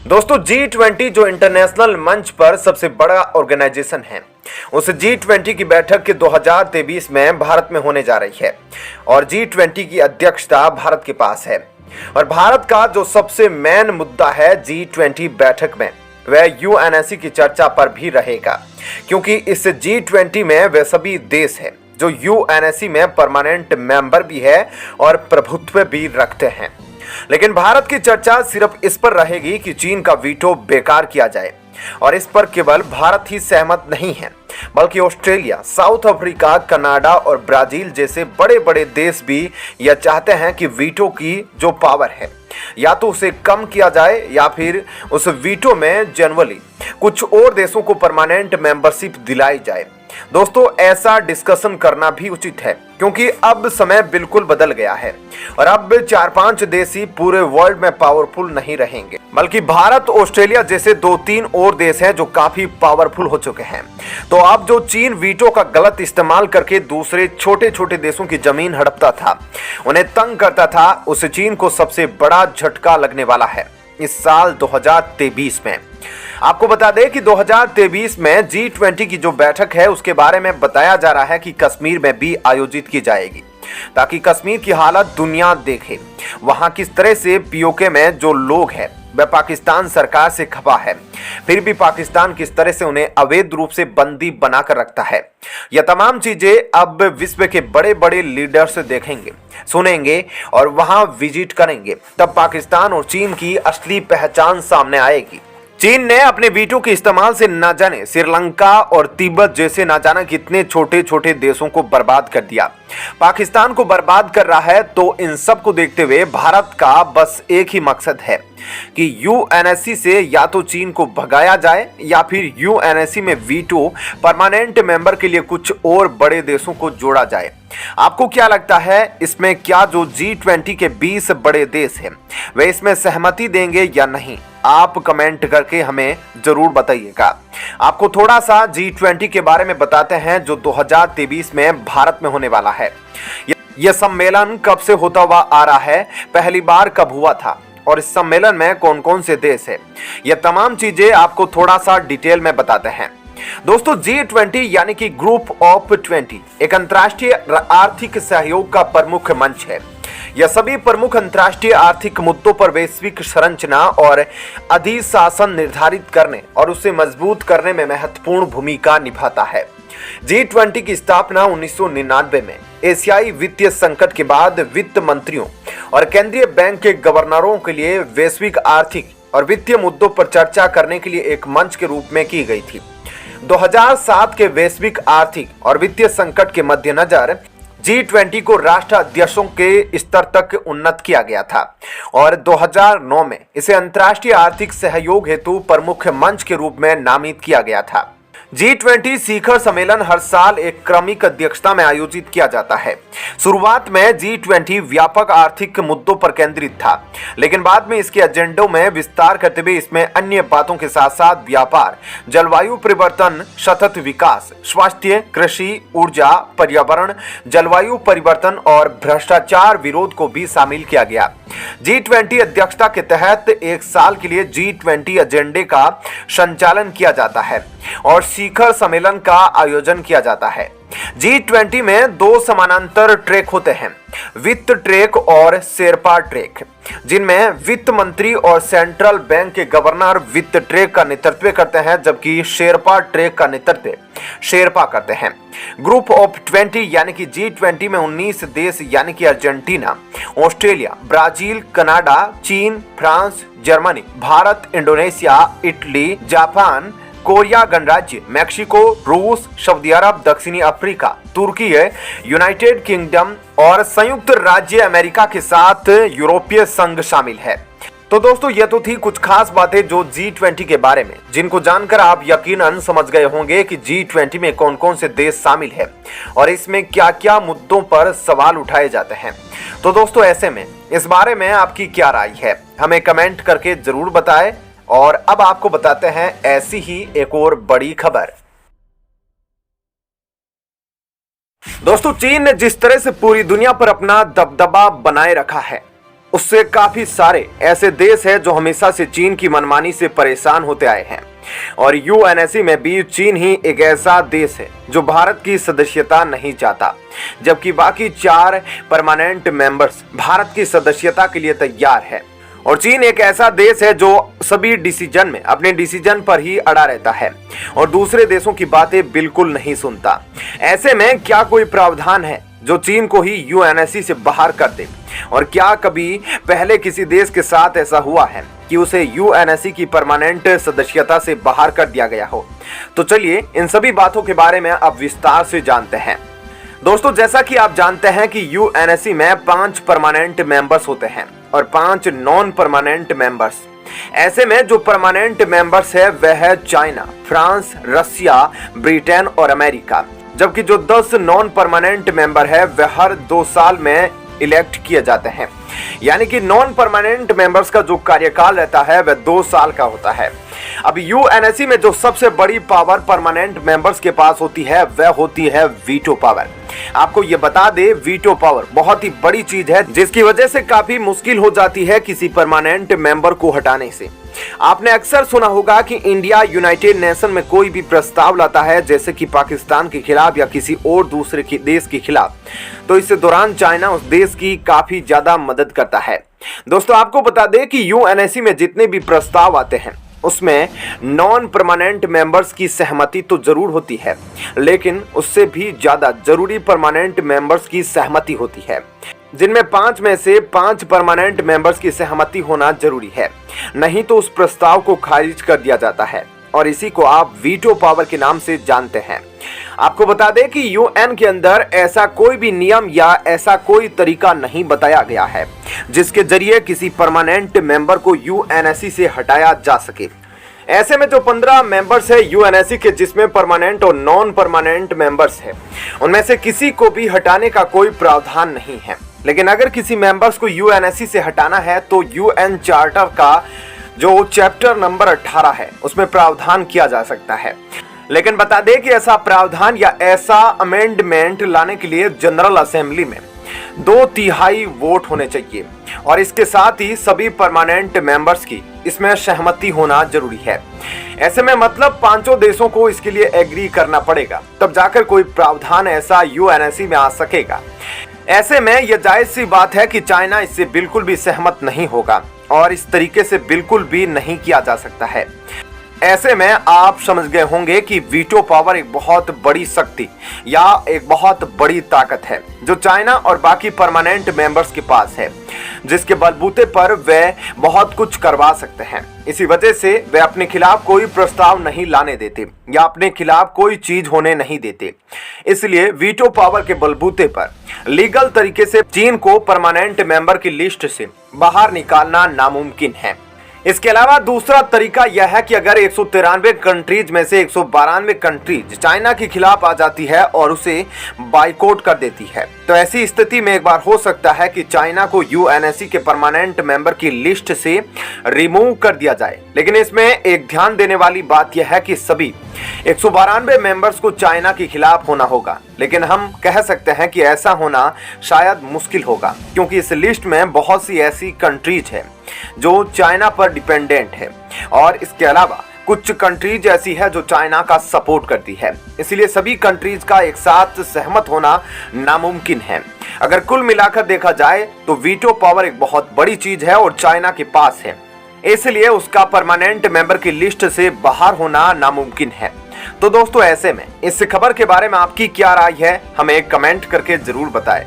दोस्तों G20 जो international मंच पर सबसे बड़ा ऑर्गेनाइजेशन है, उस G20 की बैठक के 2023 में भारत में होने जा रही है और G20 की अध्यक्षता भारत के पास है। और भारत का जो सबसे मेन मुद्दा है G20 बैठक में, वह यूएनएससी की चर्चा पर भी रहेगा, क्योंकि इस G20 में वे सभी देश हैं जो यूएनएससी में परमानेंट मेंबर भी है और प्रभुत्व भी रखते हैं। लेकिन भारत की चर्चा सिर्फ इस पर रहेगी कि चीन का वीटो बेकार किया जाए, और इस पर केवल भारत ही सहमत नहीं है, बल्कि ऑस्ट्रेलिया, साउथ अफ्रीका, कनाडा और ब्राजील जैसे बड़े बड़े देश भी यह चाहते हैं कि वीटो की जो पावर है, या तो उसे कम किया जाए या फिर उस वीटो में जनरली कुछ और देशों को परमानेंट मेंबरशिप दिलाई जाए। दोस्तों, ऐसा डिस्कशन करना भी उचित है, क्योंकि अब समय बिल्कुल बदल गया है और अब 4-5 देश ही पूरे वर्ल्ड में पावरफुल नहीं रहेंगे, बल्कि भारत, ऑस्ट्रेलिया जैसे 2-3 और देश हैं जो काफी पावरफुल हो चुके हैं। तो अब जो चीन वीटो का गलत इस्तेमाल करके दूसरे छोटे छोटे देशों की जमीन हड़पता था, उन्हें तंग करता था, उस चीन को सबसे बड़ा झटका लगने वाला है इस साल 2023 में। आपको बता दें कि 2023 में G20 की जो बैठक है उसके बारे में बताया जा रहा है कि कश्मीर में भी आयोजित की जाएगी, ताकि कश्मीर की हालत दुनिया देखे। वहां किस तरह से पीओके में जो लोग हैं वह पाकिस्तान सरकार से खफा है, फिर भी पाकिस्तान किस तरह से उन्हें अवैध रूप से बंदी बनाकर रखता है। यह तमाम चीजें अब विश्व के बड़े बड़े लीडर्स देखेंगे, सुनेंगे और वहां विजिट करेंगे, तब पाकिस्तान और चीन की असली पहचान सामने आएगी। चीन ने अपने वीटो के इस्तेमाल से न जाने श्रीलंका और तिब्बत जैसे न जाने कितने छोटे छोटे देशों को बर्बाद कर दिया, पाकिस्तान को बर्बाद कर रहा है। तो इन सब को देखते हुए भारत का बस एक ही मकसद है कि यूएनएससी से या तो चीन को भगाया जाए या फिर यूएनएससी में वीटो परमानेंट मेंबर के लिए कुछ और बड़े देशों को जोड़ा जाए। आपको क्या लगता है, इसमें क्या जो G20 के 20 बड़े देश हैं वे इसमें सहमति देंगे या नहीं? आप कमेंट करके हमें जरूर बताइएगा। आपको थोड़ा सा G20 के बारे में बताते हैं जो 2023 में भारत में होने वाला है। यह सम्मेलन कब से होता हुआ आ रहा है, पहली बार कब हुआ था और इस सम्मेलन में कौन कौन से देश है, यह तमाम चीजें आपको थोड़ा सा डिटेल में बताते हैं। दोस्तों, G20 यानी कि ग्रुप ऑफ 20 एक अंतर्राष्ट्रीय आर्थिक सहयोग का प्रमुख मंच है। यह सभी प्रमुख अंतर्राष्ट्रीय आर्थिक मुद्दों पर वैश्विक संरचना और अधिशासन निर्धारित करने और उसे मजबूत करने में महत्वपूर्ण भूमिका निभाता है। G20 की स्थापना 1999 में एशियाई वित्तीय संकट के बाद वित्त मंत्रियों और केंद्रीय बैंक के गवर्नरों के लिए वैश्विक आर्थिक और वित्तीय मुद्दों पर चर्चा करने के लिए एक मंच के रूप में की गई थी। 2007 के वैश्विक आर्थिक और वित्तीय संकट के मद्देनजर G20 को राष्ट्र अध्यक्षों के स्तर तक उन्नत किया गया था और 2009 में इसे अंतर्राष्ट्रीय आर्थिक सहयोग हेतु प्रमुख मंच के रूप में नामित किया गया था। G20 शिखर सम्मेलन हर साल एक क्रमिक अध्यक्षता में आयोजित किया जाता है। शुरुआत में G20 व्यापक आर्थिक मुद्दों पर केंद्रित था, लेकिन बाद में इसके एजेंडों में विस्तार करते हुए इसमें अन्य बातों के साथ साथ व्यापार, जलवायु परिवर्तन, सतत विकास, स्वास्थ्य, कृषि, ऊर्जा, पर्यावरण, जलवायु परिवर्तन और भ्रष्टाचार विरोध को भी शामिल किया गया। G20 अध्यक्षता के तहत एक साल के लिए G20 एजेंडे का संचालन किया जाता है और शिखर सम्मेलन का आयोजन किया जाता है। G20 में 2 समानांतर ट्रैक होते हैं, वित्त ट्रैक और शेरपा ट्रैक, जिनमें वित्त मंत्री और सेंट्रल बैंक के गवर्नर वित्त ट्रैक का नेतृत्व करते हैं, जबकि शेरपा ट्रैक का नेतृत्व शेरपा करते हैं। ग्रुप ऑफ 20 यानी कि G20 में 19 देश यानी कि अर्जेंटीना, ऑस्ट्रेलिया, ब्राजील, कनाडा, चीन, France, Germany, Bharat, Indonesia, Italy, Japan, Korea गणराज्य, मैक्सिको, रूस, सऊदी अरब, दक्षिणी अफ्रीका, तुर्की, यूनाइटेड किंगडम और संयुक्त राज्य अमेरिका के साथ यूरोपीय संघ शामिल है। तो दोस्तों, ये तो थी कुछ खास बातें जो G20 के बारे में, जिनको जानकर आप यकीनन समझ गए होंगे कि G20 में कौन कौन से देश शामिल है और इसमें क्या क्या मुद्दों पर सवाल उठाए जाते हैं। तो दोस्तों, ऐसे में इस बारे में आपकी क्या राय है, हमें कमेंट करके जरूर बताएं। और अब आपको बताते हैं ऐसी ही एक और बड़ी खबर। दोस्तों, चीन ने जिस तरह से पूरी दुनिया पर अपना दबदबा बनाए रखा है, उससे काफी सारे ऐसे देश हैं जो हमेशा से चीन की मनमानी से परेशान होते आए हैं और यूएनएससी में भी चीन ही एक ऐसा देश है जो भारत की सदस्यता नहीं चाहता, जबकि बाकी 4 परमानेंट मेंबर्स भारत की सदस्यता के लिए तैयार है। और चीन एक ऐसा देश है जो सभी डिसीजन में अपने डिसीजन पर ही अड़ा रहता है और दूसरे देशों की बातें बिल्कुल नहीं सुनता। ऐसे में क्या कोई प्रावधान है जो चीन को ही यूएनएससी से बाहर कर दे? और क्या कभी पहले किसी देश के साथ ऐसा हुआ है कि उसे यूएनएससी की परमानेंट सदस्यता से बाहर कर दिया गया हो? तो चलिए इन सभी बातों के बारे में अब विस्तार से जानते हैं। दोस्तों, जैसा कि आप जानते हैं कि यूएनएससी में 5 परमानेंट मेंबर्स होते हैं और 5 नॉन परमानेंट मेंबर्स। ऐसे में जो परमानेंट मेंबर्स है वह है चाइना, फ्रांस, रसिया, ब्रिटेन और अमेरिका, जबकि जो 10 नॉन परमानेंट मेंबर है वह हर 2 साल में इलेक्ट किए जाते हैं। यानी कि नॉन परमानेंट मेंबर्स का जो कार्यकाल रहता है वह 2 साल का होता है। अब यूएनएससी में जो सबसे बड़ी पावर परमानेंट मेंबर्स के पास होती है वह होती है वीटो पावर। आपको ये बता दे, वीटो पावर बहुत ही बड़ी चीज है जिसकी वजह से काफी मुश्किल हो जाती है किसी परमानेंट मेंबर को हटाने से। आपने अक्सर सुना होगा कि इंडिया यूनाइटेड नेशन में कोई भी प्रस्ताव लाता है, जैसे कि पाकिस्तान के खिलाफ या किसी और दूसरे देश के खिलाफ, तो इस दौरान चाइना उस देश की काफी ज्यादा मदद करता है। दोस्तों, आपको बता दें कि यूएनएससी में जितने भी प्रस्ताव आते हैं उसमें नॉन परमानेंट मेंबर्स की सहमति तो जरूर होती है, लेकिन उससे भी ज्यादा जरूरी परमानेंट मेंबर्स की सहमति होती है, जिनमें 5 में से 5 परमानेंट मेंबर्स की सहमति होना जरूरी है, नहीं तो उस प्रस्ताव को खारिज कर दिया जाता है और इसी को आप वीटो पावर के नाम से जानते हैं। आपको बता दें कि यूएन के अंदर ऐसा कोई भी नियम या ऐसा कोई तरीका नहीं बताया गया है जिसके जरिए किसी परमानेंट मेंबर को यूएनएससी से हटाया जा सके। ऐसे में जो 15 मेंबर्स है यूएनएससी के, जिसमें परमानेंट और नॉन परमानेंट मेंबर्स है, उनमें से किसी को भी हटाने का कोई प्रावधान नहीं है। लेकिन अगर किसी मेंबर्स को यूएनएससी से हटाना है तो यूएन चार्टर का जो चैप्टर नंबर 18 है उसमें प्रावधान किया जा सकता है। लेकिन बता दें कि ऐसा प्रावधान या ऐसा अमेंडमेंट लाने के लिए जनरल असेंबली में 2/3 वोट होने चाहिए और इसके साथ ही सभी परमानेंट मेंबर्स की इसमें सहमति होना जरूरी है। ऐसे में मतलब 5 देशों को इसके लिए एग्री करना पड़ेगा, तब जाकर कोई प्रावधान ऐसा यूएनएससी में आ सकेगा। ऐसे में यह जायज सी बात है कि चाइना इससे बिल्कुल भी सहमत नहीं होगा और इस तरीके से बिल्कुल भी नहीं किया जा सकता है। ऐसे में आप समझ गए होंगे कि वीटो पावर एक बहुत बड़ी शक्ति या एक बहुत बड़ी ताकत है जो चाइना और बाकी परमानेंट मेंबर्स के पास है, जिसके बलबूते पर वे बहुत कुछ करवा सकते हैं। इसी वजह से वे अपने खिलाफ कोई प्रस्ताव नहीं लाने देते या अपने खिलाफ कोई चीज होने नहीं देते। इसलिए वीटो पावर के बलबूते पर लीगल तरीके से चीन को परमानेंट मेंबर की लिस्ट से बाहर निकालना नामुमकिन है। इसके अलावा दूसरा तरीका यह है कि अगर 193 कंट्रीज में से 192 कंट्रीज चाइना के खिलाफ आ जाती है और उसे बाइकआउट कर देती है, तो ऐसी स्थिति में एक बार हो सकता है कि चाइना को यूएनएससी के परमानेंट मेंबर की लिस्ट से रिमूव कर दिया जाए। लेकिन इसमें एक ध्यान देने वाली बात यह है कि सभी 192 मेंबर्स को चाइना के खिलाफ होना होगा, लेकिन हम कह सकते हैं कि ऐसा होना शायद मुश्किल होगा, क्योंकि इस लिस्ट में बहुत सी ऐसी कंट्रीज है जो चाइना पर डिपेंडेंट है और इसके अलावा कुछ कंट्रीज ऐसी है जो चाइना का सपोर्ट करती है। इसलिए सभी कंट्रीज का एक साथ सहमत होना नामुमकिन है। अगर कुल मिलाकर देखा जाए तो वीटो पावर एक बहुत बड़ी चीज है और चाइना के पास है, इसलिए उसका परमानेंट मेंबर की लिस्ट से बाहर होना नामुमकिन है। तो दोस्तों, ऐसे में इस खबर के बारे में आपकी क्या राय है, हमें कमेंट करके जरूर बताएं।